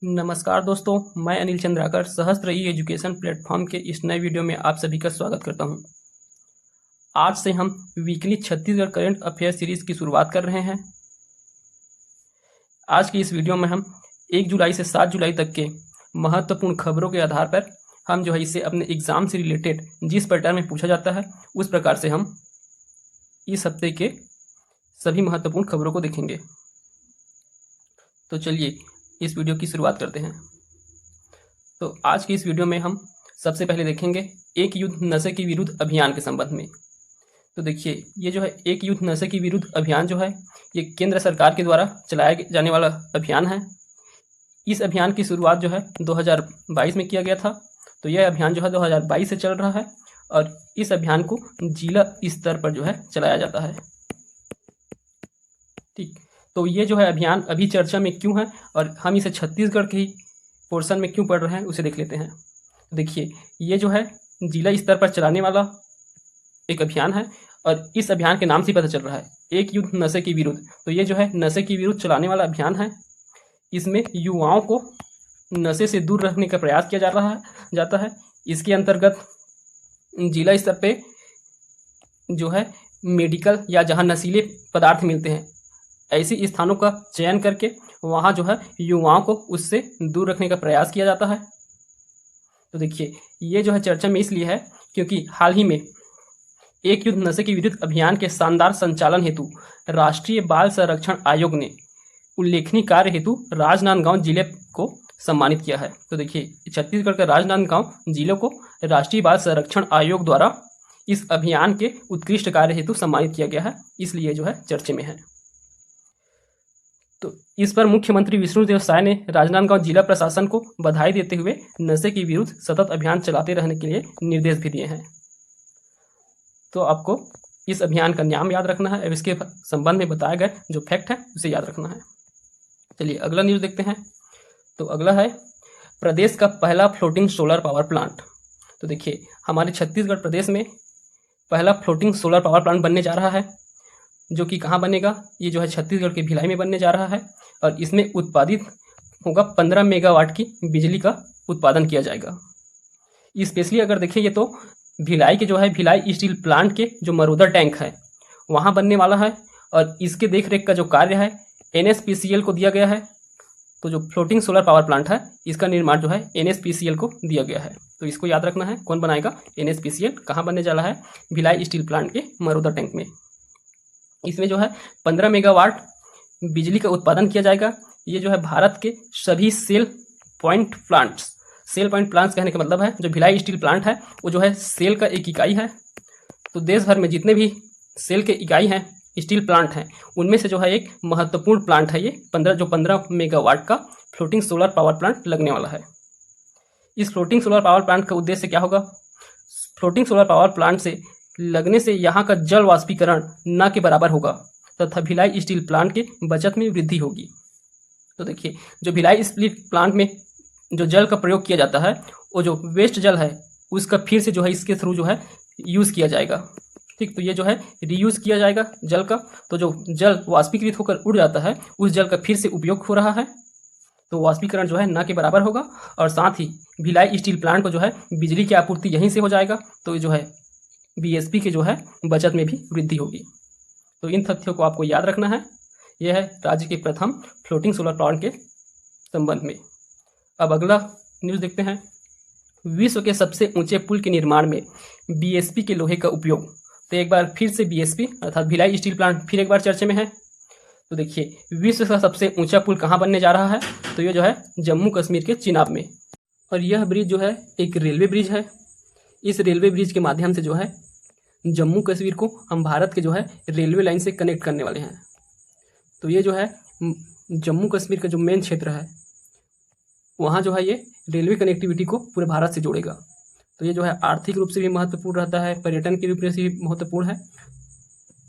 नमस्कार दोस्तों, मैं अनिल चंद्राकर सहस्त्र ई एजुकेशन प्लेटफॉर्म के इस नए वीडियो में आप सभी का स्वागत करता हूं। आज से हम weekly Chhattisgarh current affair series की शुरुआत कर रहे हैं। आज की इस वीडियो में हम 1 जुलाई से 7 जुलाई तक के महत्वपूर्ण खबरों के आधार पर हम इसे अपने एग्जाम से रिलेटेड जिस पैटर्न में पूछा जाता है उस प्रकार से हम इस हफ्ते के सभी महत्वपूर्ण खबरों को देखेंगे। तो चलिए इस वीडियो की शुरुआत करते हैं। तो आज की इस वीडियो में हम सबसे पहले देखेंगे एक युद्ध नशे के विरुद्ध अभियान के संबंध में। तो देखिए, ये एक युद्ध नशे के विरुद्ध अभियान ये केंद्र सरकार के द्वारा चलाया जाने वाला अभियान है। इस अभियान की शुरुआत 2022 में किया गया था। तो यह अभियान 2022 से चल रहा है और इस अभियान को जिला स्तर पर चलाया जाता है। ठीक, तो ये अभियान अभी चर्चा में क्यों है और हम इसे छत्तीसगढ़ के ही पोर्शन में क्यों पढ़ रहे हैं उसे देख लेते हैं। देखिए, ये जिला स्तर पर चलाने वाला एक अभियान है और इस अभियान के नाम से पता चल रहा है एक युद्ध नशे के विरुद्ध। तो ये नशे के विरुद्ध चलाने वाला अभियान है। इसमें युवाओं को नशे से दूर रखने का प्रयास किया जाता है। इसके अंतर्गत जिला स्तर पे मेडिकल या जहाँ नशीले पदार्थ मिलते हैं ऐसे स्थानों का चयन करके वहाँ युवाओं को उससे दूर रखने का प्रयास किया जाता है। तो देखिए, ये चर्चा में इसलिए है क्योंकि हाल ही में एक युद्ध नशे के विरुद्ध अभियान के शानदार संचालन हेतु राष्ट्रीय बाल संरक्षण आयोग ने उल्लेखनीय कार्य हेतु राजनांदगांव जिले को सम्मानित किया है। तो देखिए, छत्तीसगढ़ के राजनांदगांव जिले को राष्ट्रीय बाल संरक्षण आयोग द्वारा इस अभियान के उत्कृष्ट कार्य हेतु सम्मानित किया गया है, इसलिए चर्चे में है। तो इस पर मुख्यमंत्री विष्णुदेव साय ने राजनांदगांव जिला प्रशासन को बधाई देते हुए नशे के विरुद्ध सतत अभियान चलाते रहने के लिए निर्देश भी दिए हैं। तो आपको इस अभियान का नाम याद रखना है और इसके संबंध में बताया गया जो फैक्ट है उसे याद रखना है। चलिए अगला न्यूज़ देखते हैं। तो अगला है प्रदेश का पहला फ्लोटिंग सोलर पावर प्लांट। तो देखिए, हमारे छत्तीसगढ़ प्रदेश में पहला फ्लोटिंग सोलर पावर प्लांट बनने जा रहा है, जो कि कहाँ बनेगा, ये छत्तीसगढ़ के भिलाई में बनने जा रहा है और इसमें उत्पादित होगा 15 मेगावाट की बिजली का उत्पादन किया जाएगा। स्पेशली अगर देखिए तो भिलाई के भिलाई स्टील प्लांट के जो मरोदा टैंक है वहाँ बनने वाला है और इसके देखरेख का जो कार्य है NSPCL को दिया गया है। तो जो फ्लोटिंग सोलर पावर प्लांट है इसका निर्माण NSPCL को दिया गया है। तो इसको याद रखना है, कौन बनाएगा, NSPCL। कहाँ बनने जा रहा है, भिलाई स्टील प्लांट के मरोदा टैंक में। इसमें 15 मेगावाट बिजली का उत्पादन किया जाएगा। ये भारत के सभी सेल पॉइंट प्लांट्स कहने का मतलब है जो भिलाई स्टील प्लांट है वो सेल का एक इकाई है। तो देश भर में जितने भी सेल के इकाई हैं, स्टील प्लांट हैं, उनमें से एक महत्वपूर्ण प्लांट है ये 15 मेगावाट का फ्लोटिंग सोलर पावर प्लांट लगने वाला है। इस फ्लोटिंग सोलर पावर प्लांट का उद्देश्य क्या होगा, फ्लोटिंग सोलर पावर प्लांट से लगने से यहाँ का जल वाष्पीकरण न के बराबर होगा तथा भिलाई स्टील प्लांट के बचत में वृद्धि होगी। तो देखिए, जो भिलाई स्टील प्लांट में जो जल का प्रयोग किया जाता है वो जो वेस्ट जल है उसका फिर से इसके थ्रू यूज़ किया जाएगा। ठीक, तो ये रीयूज़ किया जाएगा जल का। तो जो जल वाष्पीकृत होकर उड़ जाता है उस जल का फिर से उपयोग हो रहा है, तो वाष्पीकरण न के बराबर होगा और साथ ही भिलाई स्टील प्लांट को बिजली की आपूर्ति यहीं से हो जाएगा। तो BSP के बचत में भी वृद्धि होगी। तो इन तथ्यों को आपको याद रखना है। यह है राज्य के प्रथम फ्लोटिंग सोलर प्लांट के संबंध में। अब अगला न्यूज़ देखते हैं। विश्व के सबसे ऊंचे पुल के निर्माण में BSP के लोहे का उपयोग। तो एक बार फिर से BSP अर्थात भिलाई स्टील प्लांट फिर एक बार चर्चे में है। तो देखिए, विश्व का सबसे ऊंचा पुल कहाँ बनने जा रहा है, तो ये जम्मू कश्मीर के चिनाब में। और यह ब्रिज एक रेलवे ब्रिज है। इस रेलवे ब्रिज के माध्यम से जम्मू कश्मीर को हम भारत के रेलवे लाइन से कनेक्ट करने वाले हैं। तो ये जम्मू कश्मीर का जो मेन क्षेत्र है वहाँ ये रेलवे कनेक्टिविटी को पूरे भारत से जोड़ेगा। तो ये आर्थिक रूप से भी महत्वपूर्ण रहता है, पर्यटन के रूप से भी महत्वपूर्ण है।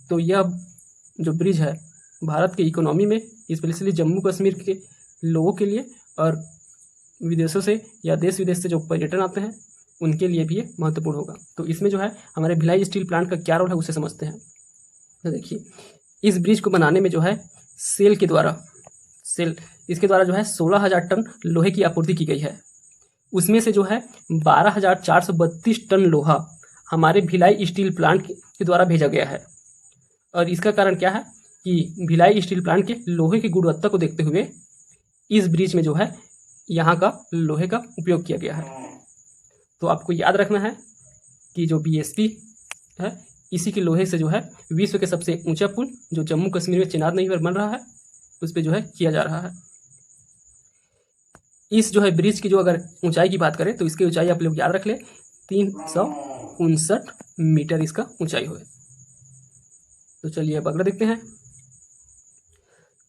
तो यह जो ब्रिज है भारत के इकोनॉमी में, स्पेशली जम्मू कश्मीर के लोगों के लिए और विदेशों से या देश विदेश से जो पर्यटन आते हैं उनके लिए भी ये महत्वपूर्ण होगा। तो इसमें हमारे भिलाई स्टील प्लांट का क्या रोल है उसे समझते हैं। तो देखिए, इस ब्रिज को बनाने में सेल के द्वारा सेल इसके द्वारा जो है 16,000 टन लोहे की आपूर्ति की गई है। उसमें से जो है 12,432 टन लोहा हमारे भिलाई स्टील प्लांट के द्वारा भेजा गया है। और इसका कारण क्या है कि भिलाई स्टील प्लांट के लोहे की गुणवत्ता को देखते हुए इस ब्रिज में जो है यहाँ का लोहे का उपयोग किया गया है। तो आपको याद रखना है कि जो BSP है इसी के लोहे से जो है विश्व के सबसे ऊंचा पुल जो जम्मू कश्मीर में चिनाब नदी पर बन रहा है उस पर जो है किया जा रहा है। इस जो है ब्रिज की जो अगर ऊंचाई की बात करें तो इसकी ऊंचाई आप लोग याद रख ले 359 मीटर इसका ऊंचाई हुए। तो चलिए अब अगला देखते हैं।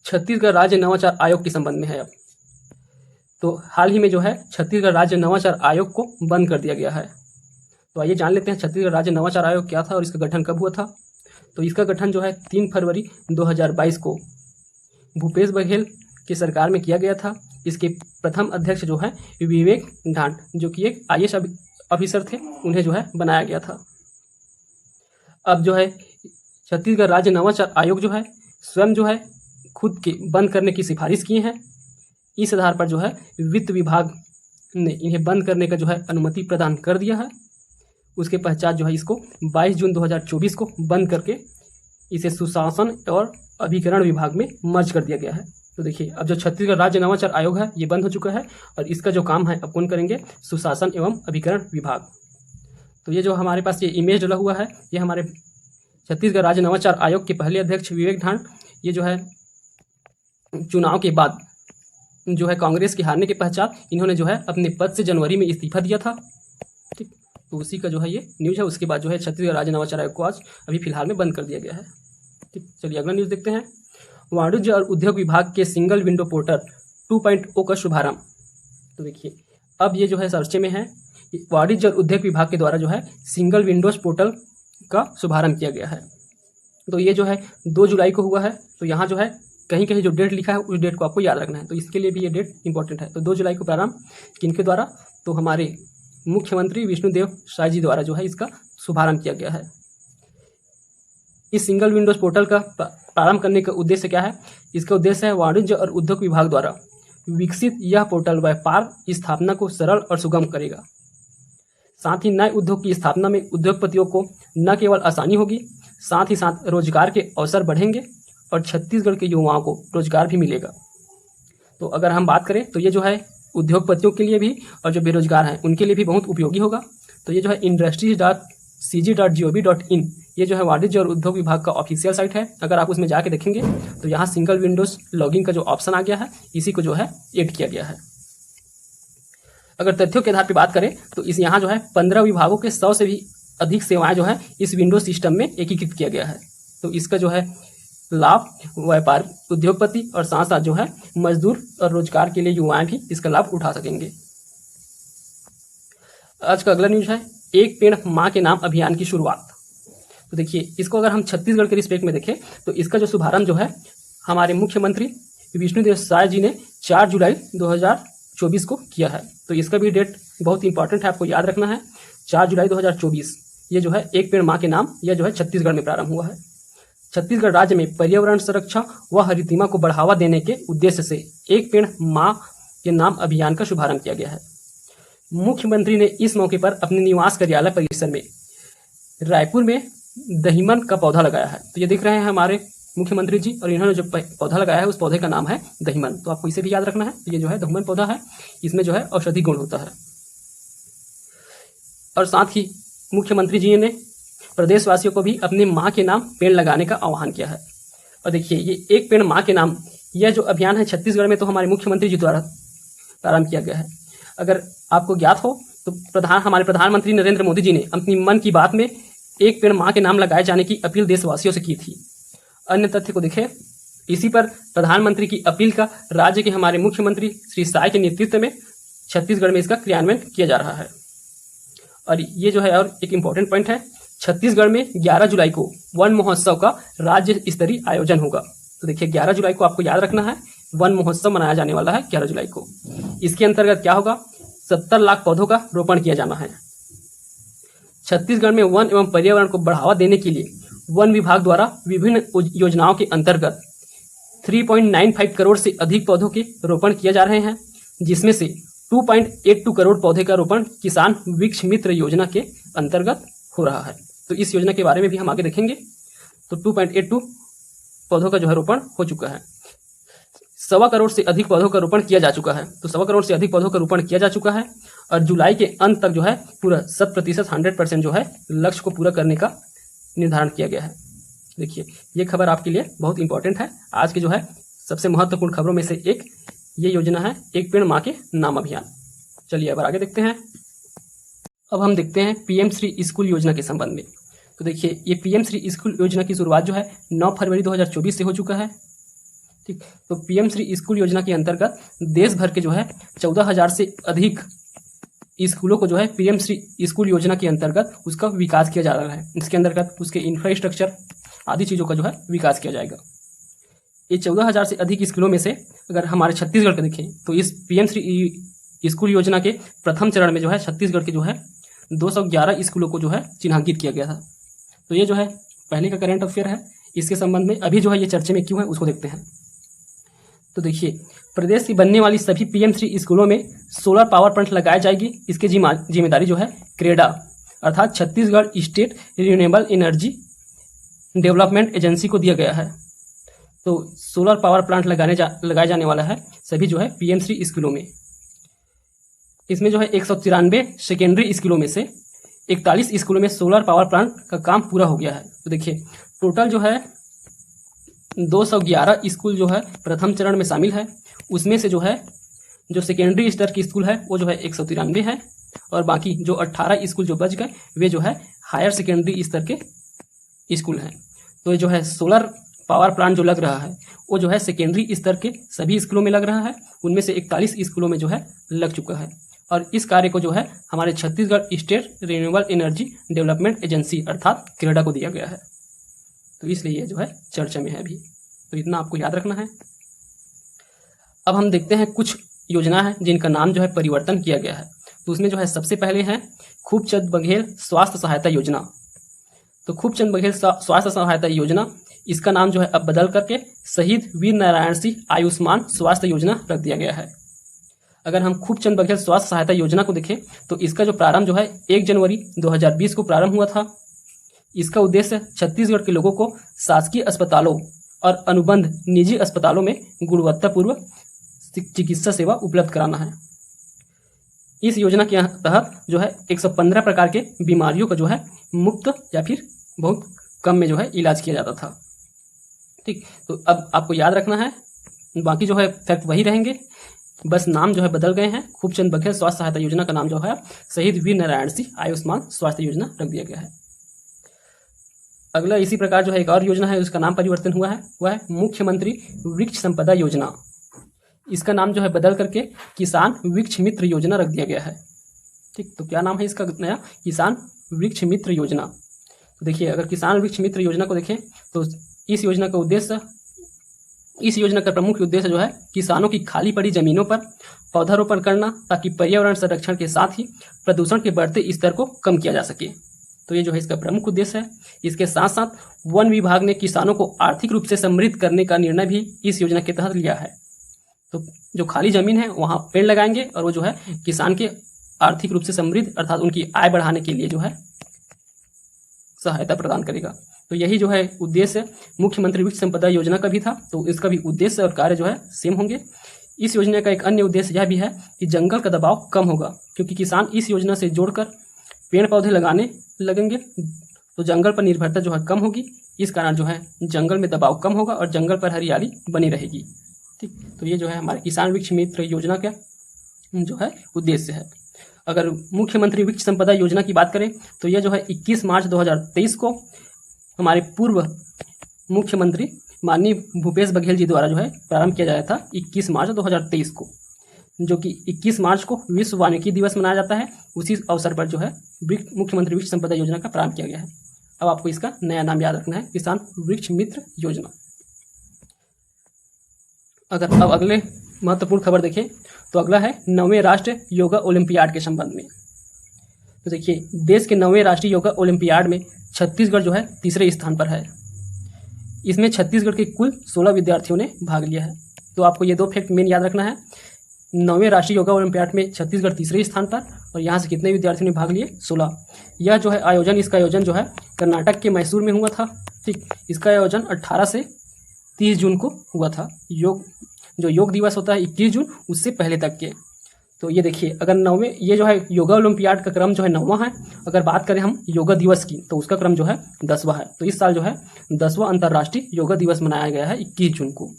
छत्तीसगढ़ राज्य नवाचार आयोग के संबंध में है। अब तो हाल ही में जो है छत्तीसगढ़ राज्य नवाचार आयोग को बंद कर दिया गया है। तो आइए जान लेते हैं छत्तीसगढ़ राज्य नवाचार आयोग क्या था और इसका गठन कब हुआ था। तो इसका गठन जो है 3 फरवरी 2022 को भूपेश बघेल की सरकार में किया गया था। इसके प्रथम अध्यक्ष जो है विवेक ढांड जो कि एक IAS ऑफिसर थे, उन्हें जो है बनाया गया था। अब जो है छत्तीसगढ़ राज्य नवाचार आयोग जो है स्वयं जो है खुद के बंद करने की सिफारिश किए हैं। इस आधार पर जो है वित्त विभाग ने इन्हें बंद करने का जो है अनुमति प्रदान कर दिया है। उसके पश्चात जो है इसको 22 जून 2024 को बंद करके इसे सुशासन और अभिकरण विभाग में मर्ज कर दिया गया है। तो देखिए अब जो छत्तीसगढ़ राज्य नवाचार आयोग है ये बंद हो चुका है और इसका जो काम है अब कौन करेंगे, सुशासन एवं अभिकरण विभाग। तो ये जो हमारे पास ये इमेज डला हुआ है ये हमारे छत्तीसगढ़ राज्य नवाचार आयोग के पहले अध्यक्ष विवेक ढांड, ये जो है चुनाव के बाद जो है कांग्रेस के हारने के पश्चात इन्होंने जो है अपने पद से जनवरी में इस्तीफा दिया था। ठीक, तो उसी का जो है ये न्यूज़ है। उसके बाद जो है छत्तीसगढ़ राज्य नवाचार आयोग को आज अभी फिलहाल में बंद कर दिया गया है। ठीक, चलिए अगला न्यूज़ देखते हैं। वाणिज्य और उद्योग विभाग के सिंगल विंडो पोर्टल 2.0 का शुभारंभ। तो देखिए अब ये जो है चर्चे में है। वाणिज्य और उद्योग विभाग के द्वारा जो है सिंगल विंडोज पोर्टल का शुभारंभ किया गया है। तो ये जो है 2 जुलाई को हुआ है। तो यहाँ जो है कहीं कहीं जो डेट लिखा है उस डेट को आपको याद रखना है। तो इसके लिए भी ये डेट इंपॉर्टेंट है। तो 2 जुलाई को प्रारंभ किनके द्वारा, तो हमारे मुख्यमंत्री विष्णुदेव साय जी द्वारा जो है इसका शुभारंभ किया गया है। इस सिंगल विंडोज पोर्टल का प्रारंभ करने का उद्देश्य क्या है, इसका उद्देश्य है वाणिज्य और उद्योग विभाग द्वारा विकसित यह पोर्टल व्यापार स्थापना को सरल और सुगम करेगा। साथ ही नए उद्योग की स्थापना में उद्योगपतियों को न केवल आसानी होगी, साथ ही साथ रोजगार के अवसर बढ़ेंगे और छत्तीसगढ़ के युवाओं को रोजगार भी मिलेगा। तो अगर हम बात करें तो ये जो है उद्योगपतियों के लिए भी और जो बेरोजगार हैं उनके लिए भी बहुत उपयोगी होगा। तो ये जो है industries.cg.gov.in ये जो है वाणिज्य और उद्योग विभाग का ऑफिशियल साइट है। अगर आप उसमें जाके देखेंगे तो यहाँ सिंगल विंडोज लॉगिन का जो ऑप्शन आ गया है इसी को जो है ऐड किया गया है। अगर तथ्यों के आधार पर बात करें तो इस यहाँ जो है 15 विभागों के 100 से भी अधिक सेवाएं जो है इस विंडोज सिस्टम में एकीकृत किया गया है। तो इसका जो है लाभ व्यापार उद्योगपति और साथ साथ जो है मजदूर और रोजगार के लिए युवाएं भी इसका लाभ उठा सकेंगे। आज का अगला न्यूज है एक पेड़ मां के नाम अभियान की शुरुआत। तो देखिए इसको अगर हम छत्तीसगढ़ के रिस्पेक्ट में देखें तो इसका जो शुभारंभ जो है हमारे मुख्यमंत्री विष्णुदेव साय जी ने 4 जुलाई 2024 को किया है। तो इसका भी डेट बहुत इंपॉर्टेंट है, आपको याद रखना है। 4 जुलाई 2024 ये जो है एक पेड़ मां के नाम यह जो है छत्तीसगढ़ में प्रारंभ हुआ है। छत्तीसगढ़ राज्य में पर्यावरण संरक्षण व हरितिमा को बढ़ावा देने के उद्देश्य से एक पेड़ मां के नाम अभियान का शुभारंभ किया गया है। मुख्यमंत्री ने इस मौके पर अपने निवास कार्यालय परिसर में रायपुर में दहीमन का पौधा लगाया है। तो ये देख रहे हैं हमारे मुख्यमंत्री जी और इन्होंने जो पौधा लगाया है उस पौधे का नाम है दहीमन। तो आपको इसे भी याद रखना है। तो ये जो है दहीमन पौधा है, इसमें जो है औषधि गुण होता है। और साथ ही मुख्यमंत्री जी ने प्रदेशवासियों को भी अपने माँ के नाम पेड़ लगाने का आह्वान किया है। और देखिए ये एक पेड़ माँ के नाम यह जो अभियान है छत्तीसगढ़ में तो हमारे मुख्यमंत्री जी द्वारा प्रारंभ किया गया है। अगर आपको ज्ञात हो तो हमारे प्रधानमंत्री नरेंद्र मोदी जी ने अपनी मन की बात में एक पेड़ माँ के नाम लगाए जाने की अपील देशवासियों से की थी। अन्य तथ्य को देखें, इसी पर प्रधानमंत्री की अपील का राज्य के हमारे मुख्यमंत्री श्री साय के नेतृत्व में छत्तीसगढ़ में इसका क्रियान्वयन किया जा रहा है। और ये जो है और एक इम्पोर्टेंट पॉइंट है, छत्तीसगढ़ में 11 जुलाई को वन महोत्सव का राज्य स्तरीय आयोजन होगा। तो देखिए 11 जुलाई को आपको याद रखना है, वन महोत्सव मनाया जाने वाला है 11 जुलाई को। इसके अंतर्गत क्या होगा, 70 लाख पौधों का रोपण किया जाना है। छत्तीसगढ़ में वन एवं पर्यावरण को बढ़ावा देने के लिए वन विभाग द्वारा विभिन्न योजनाओं के अंतर्गत 3.95 करोड़ से अधिक पौधों के रोपण किए जा रहे हैं, जिसमें से 2.82 करोड़ पौधे का रोपण किसान वृक्ष मित्र योजना के अंतर्गत हो रहा है। तो इस योजना के बारे में भी हम आगे देखेंगे। तो 2.82 पौधों का जो है रोपण हो चुका है। 1.25 करोड़ से अधिक पौधों का रोपण किया जा चुका है। तो 1.25 करोड़ से अधिक पौधों का रोपण किया जा चुका है और जुलाई के अंत तक जो है पूरा 100% जो है लक्ष्य को पूरा करने का निर्धारण किया गया है। देखिए, ये खबर आपके लिए बहुत इंपॉर्टेंट है। आज की जो है सबसे महत्वपूर्ण खबरों में से एक ये योजना है, एक पेड़ माँ के नाम अभियान। चलिए अब आगे देखते हैं। अब हम देखते हैं पीएम श्री स्कूल योजना के संबंध में। तो देखिए, ये पीएम श्री स्कूल योजना की शुरुआत जो है 9 फरवरी 2024 से हो चुका है। ठीक, तो पीएम श्री स्कूल योजना के अंतर्गत देश भर के जो है 14,000 से अधिक स्कूलों को जो है पीएम श्री स्कूल योजना के अंतर्गत उसका विकास किया जा रहा है। इसके अंतर्गत उसके इंफ्रास्ट्रक्चर आदि चीज़ों का जो है विकास किया जाएगा। ये 14,000 से अधिक स्कूलों में से अगर हमारे छत्तीसगढ़ का देखें तो इस पीएम श्री स्कूल योजना के प्रथम चरण में जो है छत्तीसगढ़ के जो है 211 स्कूलों को जो है चिन्हांकित किया गया था। तो ये जो है पहले का करंट अफेयर है। इसके संबंध में अभी जो है ये चर्चे में क्यों है उसको देखते हैं। तो देखिए, प्रदेश की बनने वाली सभी पीएम श्री स्कूलों में सोलर पावर प्लांट लगाई जाएगी। इसकी जिम्मेदारी जो है क्रेडा अर्थात Chhattisgarh state renewable energy development agency को दिया गया है। तो सोलर पावर प्लांट लगाया जाने वाला है सभी जो है पीएम श्री स्कूलों में। इसमें जो है 193 सेकेंडरी स्कूलों में से 41 स्कूलों में सोलर पावर प्लांट का काम पूरा हो गया है। तो देखिए, टोटल जो है 211 स्कूल जो है प्रथम चरण में शामिल है। उसमें से जो है जो सेकेंडरी स्तर की स्कूल है वो जो है 193 है और बाकी जो 18 स्कूल जो बच गए वे जो है हायर सेकेंडरी स्तर के स्कूल हैं। तो ये जो है सोलर पावर प्लांट जो लग रहा है वो जो है सेकेंडरी स्तर के सभी स्कूलों में लग रहा है। उनमें से 41 स्कूलों में जो है लग चुका है और इस कार्य को जो है हमारे Chhattisgarh state renewable energy development agency अर्थात क्रेडा को दिया गया है। तो इसलिए ये जो है चर्चा में है अभी। तो इतना आपको याद रखना है। अब हम देखते हैं कुछ योजना है जिनका नाम जो है परिवर्तन किया गया है। तो उसमें जो है सबसे पहले है खूबचंद बघेल स्वास्थ्य सहायता योजना। तो खूबचंद बघेल स्वास्थ्य सहायता योजना, इसका नाम जो है अब बदल करके शहीद वीर नारायण सिंह आयुष्मान स्वास्थ्य योजना रख दिया गया है। अगर हम खूबचंद बघेल स्वास्थ्य सहायता योजना को देखें तो इसका जो प्रारंभ जो है 1 जनवरी 2020 को प्रारंभ हुआ था। इसका उद्देश्य छत्तीसगढ़ के लोगों को शासकीय अस्पतालों और अनुबंध निजी अस्पतालों में गुणवत्तापूर्ण चिकित्सा सेवा उपलब्ध कराना है। इस योजना के तहत जो है 115 प्रकार के बीमारियों का जो है मुफ्त या फिर बहुत कम में जो है इलाज किया जाता था। ठीक, तो अब आपको याद रखना है, बाकी जो है फैक्ट वही रहेंगे, बस नाम जो है बदल गए हैं। खूबचंद बघेल स्वास्थ्य सहायता योजना का नाम जो है शहीद वीर नारायण सिंह आयुष्मान स्वास्थ्य योजना रख दिया गया है। अगला इसी प्रकार जो है एक और योजना है उसका नाम परिवर्तन हुआ है, वह है मुख्यमंत्री वृक्ष संपदा योजना। इसका नाम जो है बदल करके किसान वृक्ष मित्र योजना रख दिया गया है। ठीक, तो क्या नाम है इसका नया? किसान वृक्ष मित्र योजना। तो देखिए, अगर किसान वृक्ष मित्र योजना को देखें तो इस योजना का प्रमुख उद्देश्य जो है किसानों की खाली पड़ी जमीनों पर पौधारोपण करना ताकि पर्यावरण संरक्षण के साथ ही प्रदूषण के बढ़ते स्तर को कम किया जा सके। तो ये जो है इसका प्रमुख उद्देश्य है। इसके साथ साथ वन विभाग ने किसानों को आर्थिक रूप से समृद्ध करने का निर्णय भी इस योजना के तहत लिया है। तो जो खाली जमीन है वहां पेड़ लगाएंगे और वो जो है किसान के आर्थिक रूप से समृद्ध अर्थात उनकी आय बढ़ाने के लिए जो है सहायता प्रदान करेगा। तो यही जो है उद्देश्य मुख्यमंत्री वृक्ष संपदा योजना का भी था। तो इसका भी उद्देश्य और कार्य जो है सेम होंगे। इस योजना का एक अन्य उद्देश्य यह भी है कि जंगल का दबाव कम होगा, क्योंकि किसान इस योजना से जोड़कर पेड़ पौधे लगाने लगेंगे तो जंगल पर निर्भरता जो है कम होगी। इस कारण जो है जंगल में दबाव कम होगा और जंगल पर हरियाली बनी रहेगी। ठीक, तो ये जो है हमारे किसान वृक्ष मित्र योजना का जो है उद्देश्य है। अगर मुख्यमंत्री वृक्ष संपदा योजना की बात करें तो यह जो है 21 मार्च 2023 को हमारे पूर्व मुख्यमंत्री माननीय भूपेश बघेल जी द्वारा जो है प्रारंभ किया गया था 21 मार्च 2023 को, जो कि 21 मार्च को विश्व वानिकी दिवस मनाया जाता है। उसी अवसर पर जो है मुख्यमंत्री वृक्ष संपदा योजना का प्रारंभ किया गया है। अब आपको इसका नया नाम याद रखना है, किसान वृक्ष मित्र योजना। अगर अब अगले महत्वपूर्ण खबर देखें तो अगला है 9वें राष्ट्रीय योगा ओलंपियाड के संबंध में। तो देखिए, देश के 9वें राष्ट्रीय योगा ओलंपियाड में छत्तीसगढ़ जो है तीसरे स्थान पर है। इसमें छत्तीसगढ़ के कुल 16 विद्यार्थियों ने भाग लिया है। तो आपको ये 2 फैक्ट मेन याद रखना है। 9वें राष्ट्रीय योगा ओलंपियाड में छत्तीसगढ़ तीसरे स्थान पर, और यहाँ से कितने विद्यार्थियों ने भाग लिए? 16। यह जो है आयोजन, इसका आयोजन जो है कर्नाटक के मैसूर में हुआ था। ठीक, इसका आयोजन 18 से 30 जून को हुआ था। योग दिवस होता है 21 जून, उससे पहले तक के। तो ये देखिए, अगर 9वें, ये जो है योगा ओलंपियाड का क्रम जो है 9वां है। अगर बात करें हम योगा दिवस की, तो उसका क्रम जो है 10वां है। तो इस साल जो है 10वां अंतर्राष्ट्रीय योगा दिवस मनाया गया है 21 जून को।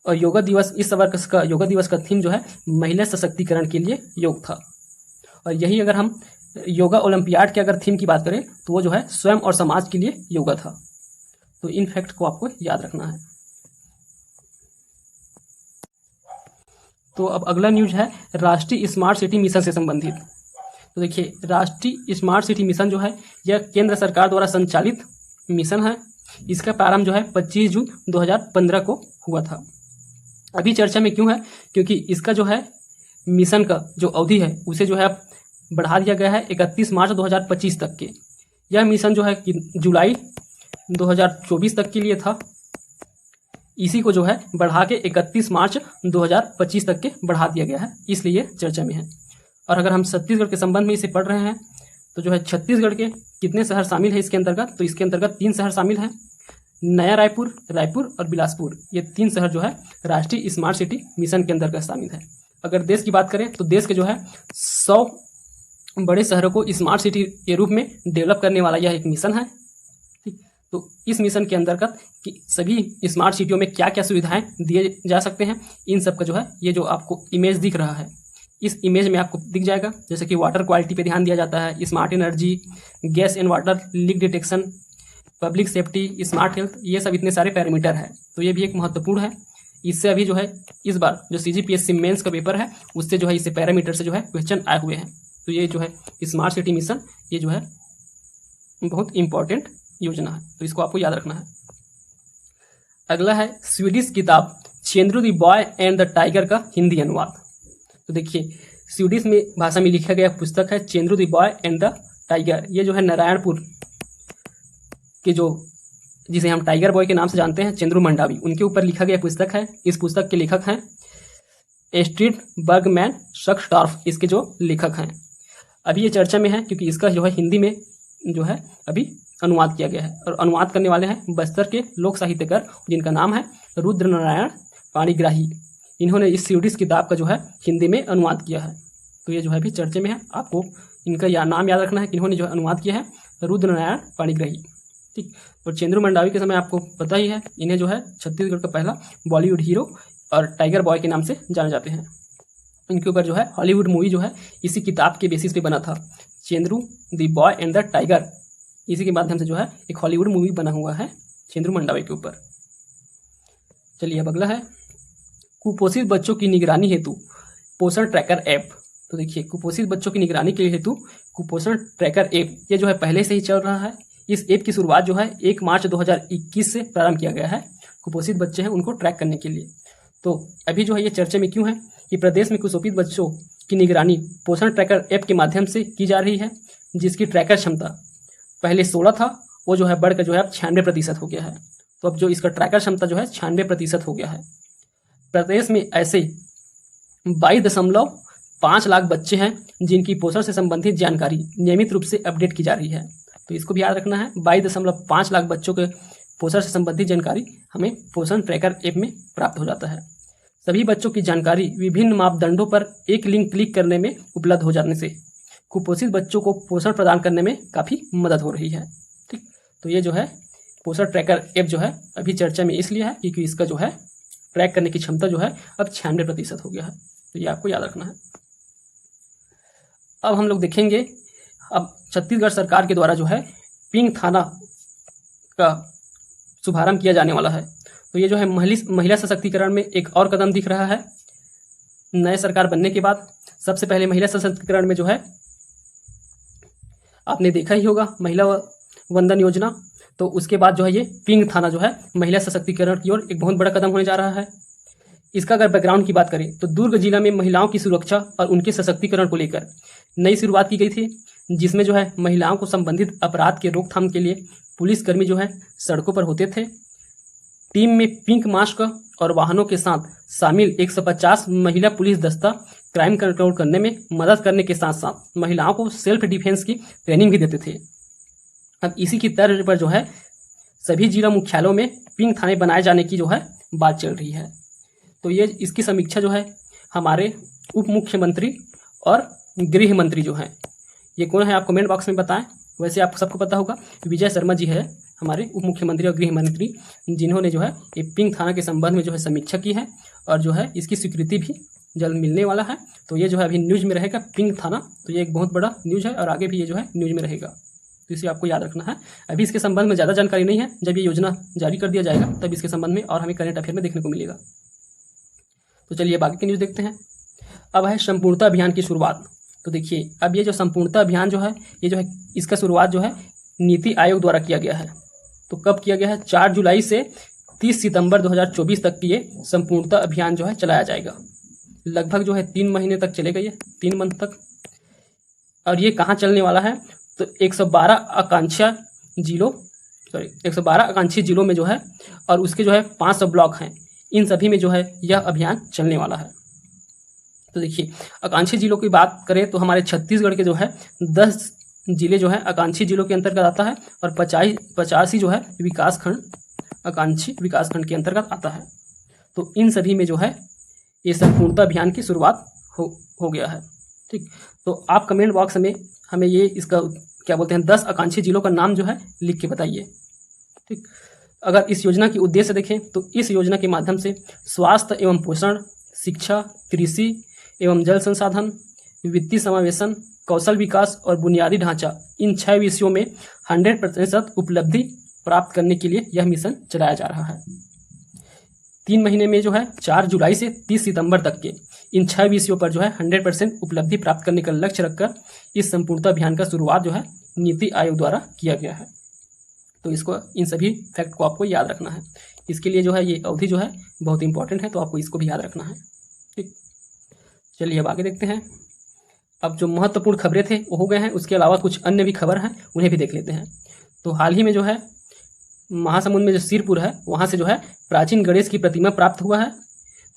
और योगा दिवस, इस वर्ष का योगा दिवस का थीम जो है महिला सशक्तिकरण के लिए योग था। और यही अगर हम योगा ओलंपियाड के अगर थीम की बात करें, तो वो जो है स्वयं और समाज के लिए योगा था। तो इन फैक्ट को आपको याद रखना है। तो अब अगला न्यूज है राष्ट्रीय स्मार्ट सिटी मिशन से संबंधित। तो देखिए, राष्ट्रीय स्मार्ट सिटी मिशन जो है यह केंद्र सरकार द्वारा संचालित मिशन है। इसका प्रारंभ जो है 25 जून 2015 को हुआ था। अभी चर्चा में क्यों है? क्योंकि इसका जो है मिशन का जो अवधि है उसे जो है बढ़ा दिया गया है 31 मार्च 2025 तक के। यह मिशन जो है कि जुलाई 2024 तक के लिए था। इसी को जो है बढ़ा के 31 मार्च 2025 तक के बढ़ा दिया गया है, इसलिए चर्चा में है। और अगर हम छत्तीसगढ़ के संबंध में इसे पढ़ रहे हैं, तो जो है छत्तीसगढ़ के कितने शहर शामिल है इसके अंतर्गत? तो इसके अंतर्गत 3 शहर शामिल हैं, नया रायपुर, रायपुर और बिलासपुर। ये 3 शहर जो है राष्ट्रीय स्मार्ट सिटी मिशन के अंतर्गत शामिल है। अगर देश की बात करें, तो देश के जो है 100 बड़े शहरों को स्मार्ट सिटी के रूप में डेवलप करने वाला यह एक मिशन है। तो इस मिशन के अंतर्गत कि सभी स्मार्ट सिटियों में क्या क्या सुविधाएं दिए जा सकते हैं, इन सब का जो है ये जो आपको इमेज दिख रहा है, इस इमेज में आपको दिख जाएगा। जैसे कि वाटर क्वालिटी पे ध्यान दिया जाता है, smart energy, gas and water leak detection, public safety, smart health, ये सब इतने सारे पैरामीटर है। तो ये भी एक महत्वपूर्ण है। इससे अभी जो है इस बार जो CGPSC मेंस का पेपर है, उससे जो है इससे पैरामीटर से जो है क्वेश्चन आए हुए हैं। तो ये जो है स्मार्ट सिटी मिशन, ये जो है बहुत इंपॉर्टेंट योजना है, तो इसको आपको याद रखना है। अगला है स्वीडिश किताब Chendru the boy and the tiger का हिंदी अनुवाद। तो देखिए, स्वीडिश में भाषा में लिखा गया पुस्तक है Chendru the boy and the tiger. ये जो है नारायणपुर के जो जिसे हम टाइगर बॉय के नाम से जानते हैं, चेंद्रू मंडावी, उनके ऊपर लिखा गया पुस्तक है। इस पुस्तक के लेखक हैं एस्ट्रिड बर्गमैन सक्सडॉर्फ, इसके जो लेखक हैं। अभी ये चर्चा में है क्योंकि इसका जो है हिंदी में जो है अभी अनुवाद किया गया है, और अनुवाद करने वाले हैं बस्तर के लोक साहित्यकार जिनका नाम है रुद्र नारायण पाणिग्राही। इन्होंने इस स्वीडिश किताब का जो है हिंदी में अनुवाद किया है। तो ये जो है अभी चर्चे में है। आपको इनका नाम याद रखना है कि इन्होंने जो अनुवाद किया है रुद्र नारायण पाणिग्राही। ठीक, और चेंद्रू मंडावी के समय आपको पता ही है, इन्हें जो है छत्तीसगढ़ का पहला बॉलीवुड हीरो और टाइगर बॉय के नाम से जाने जाते हैं। इनके ऊपर जो है हॉलीवुड मूवी जो है इसी किताब के बेसिस पे बना था, Chendru the boy and the tiger. इसी के माध्यम से जो है एक हॉलीवुड मूवी बना हुआ है चेंद्रू मंडावी के ऊपर। चलिए अब अगला है कुपोषित बच्चों की निगरानी हेतु पोषण ट्रैकर ऐप। तो देखिए, कुपोषित बच्चों की निगरानी के हेतु कुपोषण ट्रैकर ऐप, ये जो है पहले से ही चल रहा है। इस ऐप की शुरुआत जो है 1 मार्च 2021 से प्रारंभ किया गया है। कुपोषित बच्चे हैं उनको ट्रैक करने के लिए। तो अभी जो है ये चर्चे में क्यों है कि प्रदेश में कुपोषित बच्चों की निगरानी पोषण ट्रैकर ऐप के माध्यम से की जा रही है, जिसकी ट्रैकर क्षमता पहले 16 था, वो जो है बढ़कर जो है अब 96% हो गया है। तो अब जो इसका ट्रैकर क्षमता जो है 96% हो गया है। प्रदेश में ऐसे 22.5 लाख बच्चे हैं जिनकी पोषण से संबंधित जानकारी नियमित रूप से अपडेट की जा रही है। तो इसको भी याद रखना है, 22.5 लाख बच्चों के पोषण से संबंधित जानकारी हमें पोषण ट्रैकर ऐप में प्राप्त हो जाता है। सभी बच्चों की जानकारी विभिन्न मापदंडों पर एक लिंक क्लिक करने में उपलब्ध हो जाने से कुपोषित बच्चों को पोषण प्रदान करने में काफ़ी मदद हो रही है। ठीक, तो ये जो है पोषण ट्रैकर ऐप जो है अभी चर्चा में इसलिए है क्योंकि इसका जो है ट्रैक करने की क्षमता जो है अब 96% हो गया है। तो ये आपको याद रखना है। अब हम लोग देखेंगे, अब छत्तीसगढ़ सरकार के द्वारा जो है पिंक थाना का शुभारंभ किया जाने वाला है। तो ये जो है महिला सशक्तिकरण में एक और कदम दिख रहा है। नए सरकार बनने के बाद सबसे पहले महिला सशक्तिकरण में जो है आपने देखा ही होगा महिला वंदन योजना। तो उसके बाद जो है ये पिंक थाना जो है महिला सशक्तिकरण की ओर एक बहुत बड़ा कदम होने जा रहा है। इसका अगर बैकग्राउंड की बात करें तो दुर्ग जिला में महिलाओं की सुरक्षा और उनके सशक्तिकरण को लेकर नई शुरुआत की गई थी, जिसमें जो है महिलाओं को संबंधित अपराध के रोकथाम के लिए पुलिसकर्मी जो है सड़कों पर होते थे। टीम में पिंक मास्क और वाहनों के साथ शामिल 150 महिला पुलिस दस्ता क्राइम कंट्रोल करने में मदद करने के साथ साथ महिलाओं को सेल्फ डिफेंस की ट्रेनिंग भी देते थे। अब इसी की तर्ज पर जो है सभी जिला मुख्यालयों में पिंक थाने बनाए जाने की जो है बात चल रही है। तो ये इसकी समीक्षा जो है हमारे उप मुख्यमंत्री और गृह मंत्री जो हैं, ये कौन है आप कमेंट बॉक्स में बताएं। वैसे आप सबको पता होगा विजय शर्मा जी है हमारे उप मुख्यमंत्री और गृह मंत्री, जिन्होंने जो है ये पिंक थाना के संबंध में जो है समीक्षा की है और जो है इसकी स्वीकृति भी जल्द मिलने वाला है। तो ये जो है अभी न्यूज़ में रहेगा पिंक थाना, तो ये एक बहुत बड़ा न्यूज़ है और आगे भी ये जो है न्यूज़ में रहेगा, तो इसे आपको याद रखना है। अभी इसके संबंध में ज़्यादा जानकारी नहीं है, जब ये योजना जारी कर दिया जाएगा तब इसके संबंध में और हमें करंट अफेयर में देखने को मिलेगा। तो चलिए बाकी की न्यूज़ देखते हैं। अब है संपूर्णता अभियान की शुरुआत। तो देखिए अब ये जो संपूर्णता अभियान जो है ये जो है इसका शुरुआत जो है नीति आयोग द्वारा किया गया है। तो कब किया गया है? 4 जुलाई से 30 सितंबर 2024 तक की ये संपूर्णता अभियान जो है चलाया जाएगा। लगभग जो है 3 महीने तक चलेगा, ये 3 मंथ तक। और ये कहाँ चलने वाला है? तो 112 आकांक्षी जिलों में जो है और उसके जो है 500 ब्लॉक हैं, इन सभी में जो है यह अभियान चलने वाला है। तो देखिए आकांक्षी जिलों की बात करें तो हमारे छत्तीसगढ़ के जो है 10 जिले जो है आकांक्षी जिलों के अंतर्गत आता है और 85 जो है आकांक्षी विकासखंड के अंतर्गत आता है। तो इन सभी में जो है ये संपूर्णता अभियान की शुरुआत हो गया है। ठीक, तो आप कमेंट बॉक्स में हमें ये इसका क्या बोलते हैं 10 आकांक्षी जिलों का नाम जो है लिख के बताइए। ठीक, अगर इस योजना की उद्देश्य देखें तो इस योजना के माध्यम से स्वास्थ्य एवं पोषण, शिक्षा, कृषि एवं जल संसाधन, वित्तीय समावेशन, कौशल विकास और बुनियादी ढांचा, इन 6 विषयों में 100% उपलब्धि प्राप्त करने के लिए यह मिशन चलाया जा रहा है। 3 महीने में जो है 4 जुलाई से 30 सितंबर तक के इन 6 विषयों पर जो है 100% उपलब्धि प्राप्त करने का लक्ष्य रखकर इस संपूर्णता अभियान का शुरुआत जो है नीति आयोग द्वारा किया गया है। तो इसको इन सभी फैक्ट को आपको याद रखना है। इसके लिए जो है ये अवधि जो है बहुत इंपॉर्टेंट है, तो आपको इसको भी याद रखना है। ठीक, चलिए अब आगे देखते हैं। अब जो महत्वपूर्ण खबरें थे वो हो गए हैं, उसके अलावा कुछ अन्य भी खबर हैं, उन्हें भी देख लेते हैं। तो हाल ही में जो है महासमुंद में जो सिरपुर है वहाँ से जो है प्राचीन गणेश की प्रतिमा प्राप्त हुआ है।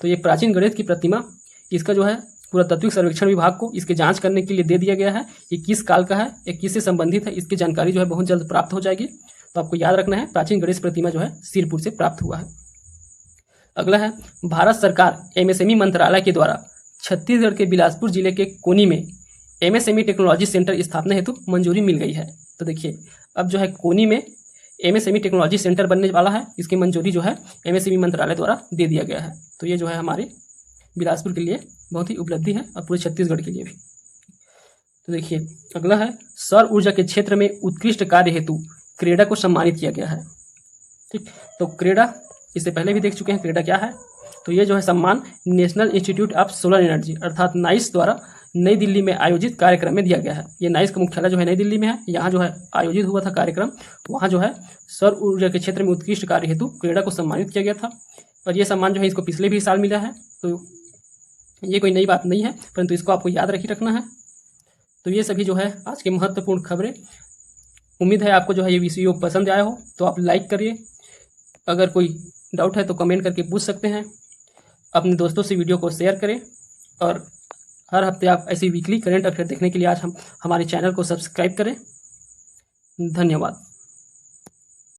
तो ये प्राचीन गणेश की प्रतिमा इसका जो है पुरातत्विक सर्वेक्षण विभाग को इसके जांच करने के लिए दे दिया गया है। ये किस काल का है, ये किससे संबंधित है, इसकी जानकारी जो है बहुत जल्द प्राप्त हो जाएगी। तो आपको याद रखना है प्राचीन गणेश प्रतिमा जो है सिरपुर से प्राप्त हुआ है। अगला है भारत सरकार एमएसएमई मंत्रालय के द्वारा छत्तीसगढ़ के बिलासपुर जिले के कोनी में एमएसएमई टेक्नोलॉजी सेंटर स्थापना हेतु मंजूरी मिल गई है। तो देखिए अब जो है कोनी में एमएसएमई टेक्नोलॉजी सेंटर बनने वाला है, इसकी मंजूरी जो है एमएसएमई मंत्रालय द्वारा दे दिया गया है। तो ये जो है हमारे बिलासपुर के लिए बहुत ही उपलब्धि है और पूरे छत्तीसगढ़ के लिए भी। तो देखिए अगला है सौर ऊर्जा के क्षेत्र में उत्कृष्ट कार्य हेतु क्रेडा को सम्मानित किया गया है। ठीक, तो क्रेडा इससे पहले भी देख चुके हैं क्रेडा क्या है। तो ये जो है सम्मान national institute of solar energy अर्थात नाइस द्वारा नई दिल्ली में आयोजित कार्यक्रम में दिया गया है। ये नाइस का मुख्यालय जो है नई दिल्ली में है, यहाँ जो है आयोजित हुआ था कार्यक्रम, वहाँ जो है सौर ऊर्जा के क्षेत्र में उत्कृष्ट कार्य हेतु क्रेडा को सम्मानित किया गया था। और ये सम्मान जो है इसको पिछले भी साल मिला है, तो ये कोई नई बात नहीं है, परंतु इसको आपको याद रखना है। तो ये सभी जो है आज के महत्वपूर्ण खबरें। उम्मीद है आपको जो है ये वीडियो पसंद आया हो, तो आप लाइक करिए। अगर कोई डाउट है तो कमेंट करके पूछ सकते हैं। अपने दोस्तों से वीडियो को शेयर करें और हर हफ्ते आप ऐसी वीकली करंट अफेयर देखने के लिए आज हम हमारे चैनल को सब्सक्राइब करें। धन्यवाद।